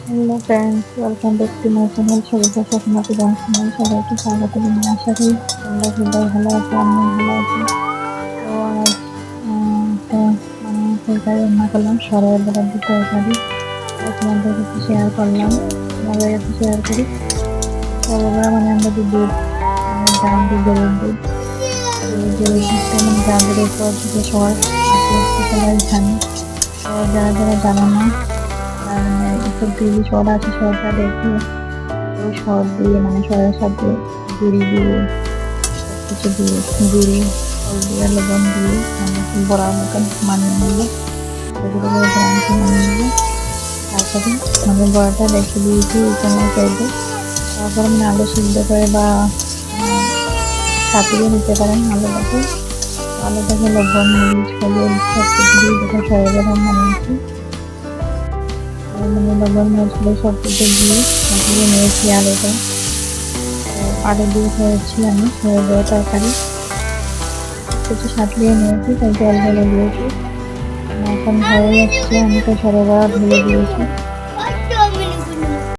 Hello friends, welcome back to my channel Sabita স্বপ্নাকে জানাই সবাইকে স্বাগত জানাই। আশা করি তোমরা সবাই ভালো আছো, আমিও ভালো আছি। তো আজ একটা তরকারি রান্না করলাম, সরল বরাদ্দ তরকারি। তোমাদের কাছে শেয়ার করলাম, তোমাদের কাছে শেয়ার করি। সরবরা আমরা যে দুধ গ্রাম দুধ, গরুর দুধ, গরুর দুধটা গ্রামের উপর থেকে সবাই আসে, সবাই জানে। তো যারা যারা জানে না, একটু টিভি শর্ট আছে, শর্টটা দেখে ওই শর্ট দিয়ে শর্টের সাথে গুঁড়ি দিয়ে কিছু দিয়ে গুঁড়ি ফল দিয়ে লবণ দিয়ে বড়ার মতন মানিয়ে নিলে মানিয়ে নিলে তারপরে বড়াটা রেখে দিয়েছি এখানে সাইডে। তারপর আলু সিদ্ধ করে বা ছাপিয়ে নিতে পারেন আলুটাকে। লবণ মরিচ হলুদ সব কিছু দিয়ে যখন সরবরাহ বানিয়েছি, লবণ মরিচ সব কিছু দিয়ে সাজিয়ে নিয়েছি আলুটা। আলু দিয়ে হয়েছি আমি সরবরাহ তরকারি কিছু সাজিয়ে নিয়েছি, তাই জল ঢেলে দিয়েছি। এখন হয়ে যাচ্ছে, আমি তো সরবরাহ ঢেলে দিয়েছি।